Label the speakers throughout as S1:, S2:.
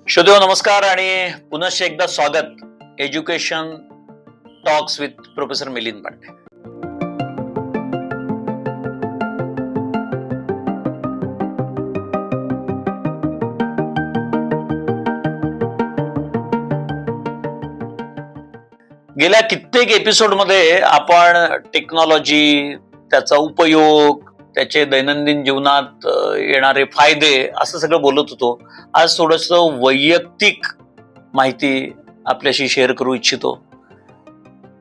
S1: श्रोतेहो नमस्कार आणि पुनश्च एकदा स्वागत education talks with professor Milind Pande. गेल्या कित्येक एपिसोडमध्ये आपण टेक्नॉलॉजी, त्याचा उपयोग, त्याचे दैनंदिन जीवनात येणारे फायदे असं सगळं बोलत होतो. आज थोडंसं वैयक्तिक माहिती आपल्याशी शेअर करू इच्छितो.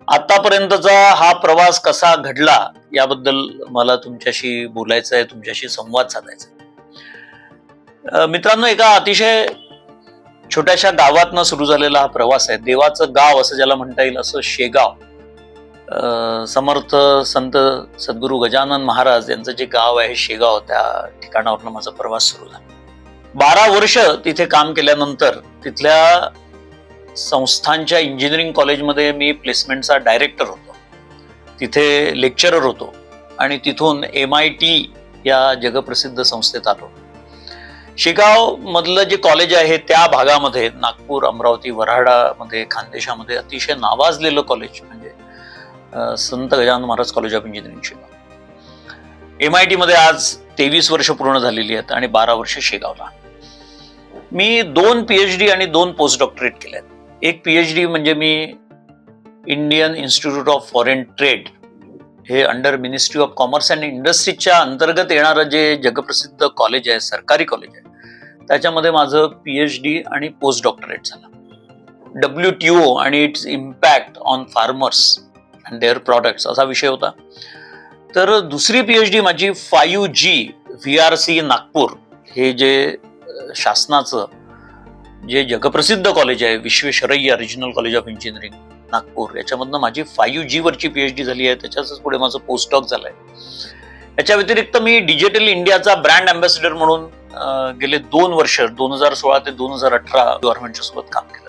S1: आतापर्यंतचा हा प्रवास कसा घडला याबद्दल मला तुमच्याशी बोलायचं आहे, तुमच्याशी संवाद साधायचा आहे. मित्रांनो, एका अतिशय छोट्याशा गावातनं सुरू झालेला हा प्रवास आहे. देवाचं गाव असं ज्याला म्हणता येईल असं शेगाव. समर्थ संत सद्गुरू गजानन महाराज यांचं जे गाव आहे शेगाव, त्या ठिकाणावरनं माझा प्रवास सुरू झाला. 12 वर्ष तिथे काम केल्यानंतर तिथल्या संस्थांच्या इंजिनिअरिंग कॉलेजमध्ये मी प्लेसमेंटचा डायरेक्टर होतो, तिथे लेक्चरर होतो आणि तिथून MIT या जगप्रसिद्ध संस्थेत आलो. शेगाव मधलं जे कॉलेज आहे त्या भागामध्ये नागपूर, अमरावती, वऱ्हाडामध्ये, खानदेशामध्ये अतिशय नावाजलेलं कॉलेज म्हणजे संत Gajanan Maharaj college of engineering Shegaon. MIT मध्ये आज 23 वर्ष पूर्ण झालेली आहेत आणि 12 वर्ष शेगावला. मी 2 PhD आणि 2 पोस्ट डॉक्टरेट केले आहेत. एक PhD म्हणजे मी Indian institute of foreign trade, हे under ministry of commerce and इंडस्ट्रीच्या अंतर्गत येणारं जे जगप्रसिद्ध कॉलेज आहे, सरकारी कॉलेज आहे, त्याच्यामध्ये माझं PhD आणि पोस्ट डॉक्टरेट झालं. WTO आणि it's impact on farmers and their products असा विषय होता. तर दुसरी PhD माझी 5G VRC नागपूर, हे जे शासनाचं जे जगप्रसिद्ध कॉलेज आहे, Visvesvaraya regional college of engineering Nagpur, याच्यामधनं माझी 5G वरची PhD झाली आहे. त्याच्याच पुढे माझं पोस्ट डॉक झालंय. याच्या व्यतिरिक्त मी डिजिटल इंडियाचा ब्रँड अँबॅसेडर म्हणून गेले 2 वर्ष 2016 ते 2018 गव्हर्नमेंटच्या सोबत काम केलं.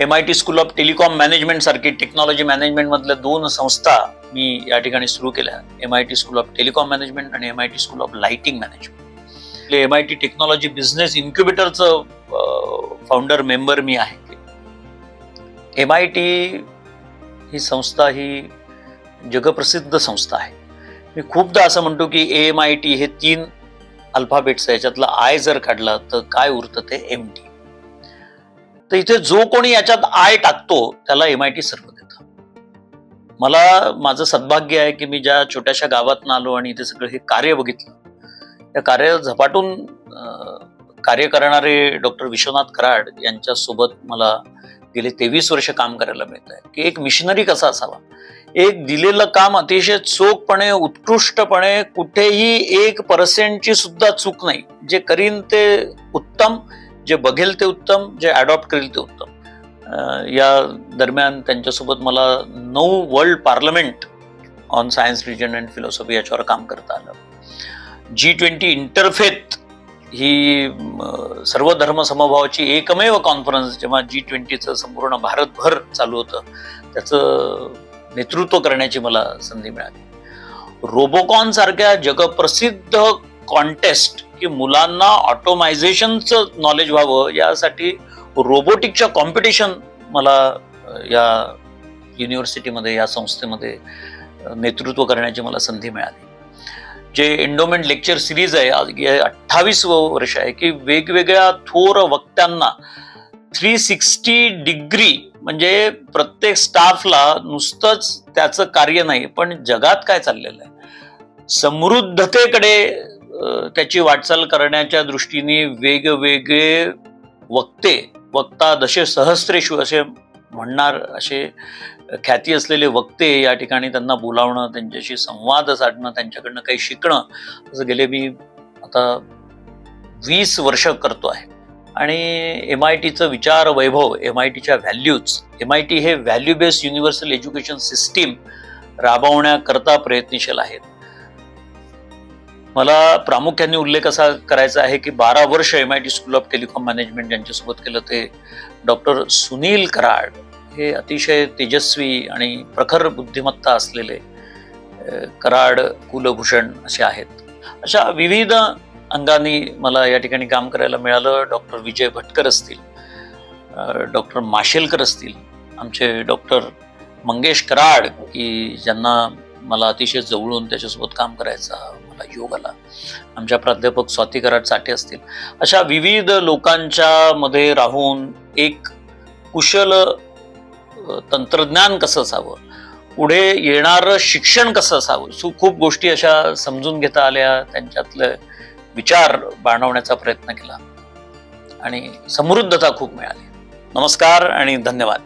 S1: MIT school of telecom management सारखी टेक्नॉलॉजी मॅनेजमेंट मधल्या 2 संस्था मी या ठिकाणी सुरू केल्या. MIT school of telecom management आणि MIT school of lighting management. MIT technology business इन्क्युबेटरचं फाउंडर मेंबर मी आहे. MIT ही संस्था ही जगप्रसिद्ध संस्था आहे. मी खूपदा असं म्हणतो की AMIT हे 3 अल्फाबेट्स आहे, याच्यातला I जर काढला तर काय उरतं ते MT. तर इथे जो कोणी याच्यात I टाकतो त्याला MIT सर्व देतं. मला माझं सद्भाग्य आहे की मी ज्या छोट्याशा गावात आलो आणि इथे सगळं हे कार्य बघितलं. त्या कार्य झपाटून कार्य करणारे डॉक्टर विश्वनाथ कराड यांच्या सोबत मला गेले 23 वर्ष काम करायला मिळत आहे की एक मिशनरी कसा असावा. एक दिलेलं काम अतिशय चोखपणे, उत्कृष्टपणे, कुठेही 1% सुद्धा चूक नाही. जे करीन ते उत्तम, जे बघेल ते उत्तम, जे अडॉप्ट करेल ते उत्तम. या दरम्यान त्यांच्यासोबत मला 9 world parliament on science, region and philosophy याच्यावर काम करता आलं. G20 इंटरफेथ ही सर्व धर्म समभावाची एकमेव कॉन्फरन्स जेव्हा G20चं संपूर्ण भारतभर चालू होतं, त्याचं नेतृत्व करण्याची मला संधी मिळाली. रोबोकॉन सारख्या जगप्रसिद्ध कॉन्टेस्ट की मुलांना ऑटोमायझेशनचं नॉलेज व्हावं यासाठी रोबोटिकच्या कॉम्पिटिशन मला या युनिव्हर्सिटीमध्ये, या संस्थेमध्ये नेतृत्व करण्याची मला संधी मिळाली. जे एंडोमेंट लेक्चर सिरीज आहे, 28वं वर्ष आहे की वेगवेगळ्या थोर वक्त्यांना 360 डिग्री, म्हणजे प्रत्येक स्टाफला नुसतंच त्याचं कार्य नाही पण जगात काय चाललेलं आहे, समृद्धतेकडे त्याची वाटचाल करण्याच्या दृष्टीने वेगवेगळे वक्ता दशे सहस्रेषु असे म्हणणार, असे ख्याती असलेले वक्ते या ठिकाणी त्यांना बोलावणं, त्यांच्याशी संवाद साधणं, त्यांच्याकडनं काही शिकणं, असं गेले मी आता 20 वर्ष करतो आहे. आणि MITचं विचार वैभव, MITच्या व्हॅल्यूज, MIT हे value based universal education system राबवण्याकरता प्रयत्नशील आहेत. मला प्रामुख्याने उल्लेख असा करायचा आहे की 12 वर्ष MIT school of telecom management ज्यांच्यासोबत केलं ते डॉक्टर सुनील कराड, हे अतिशय तेजस्वी आणि प्रखर बुद्धिमत्ता असलेले कराड कुलभूषण असे आहेत. अशा विविध अंगाने मला या ठिकाणी काम करायला मिळालं. डॉक्टर विजय भटकर असतील, डॉक्टर माशेलकर असतील, आमचे डॉक्टर मंगेश कराड, की ज्यांना मला अतिशय जवळून त्याच्यासोबत काम करायचा मला योग आला. आमच्या प्राध्यापक स्वाती कराड साठे असतील. अशा विविध लोकांच्या मध्ये राहून एक कुशल तंत्रज्ञान कसं असावं, पुढे येणारं शिक्षण कसं असावं, खूप गोष्टी अशा समजून घेता आल्या. त्यांच्यातले विचार बाणवण्याचा प्रयत्न केला आणि समृद्धता खूप मिळाली. नमस्कार आणि धन्यवाद.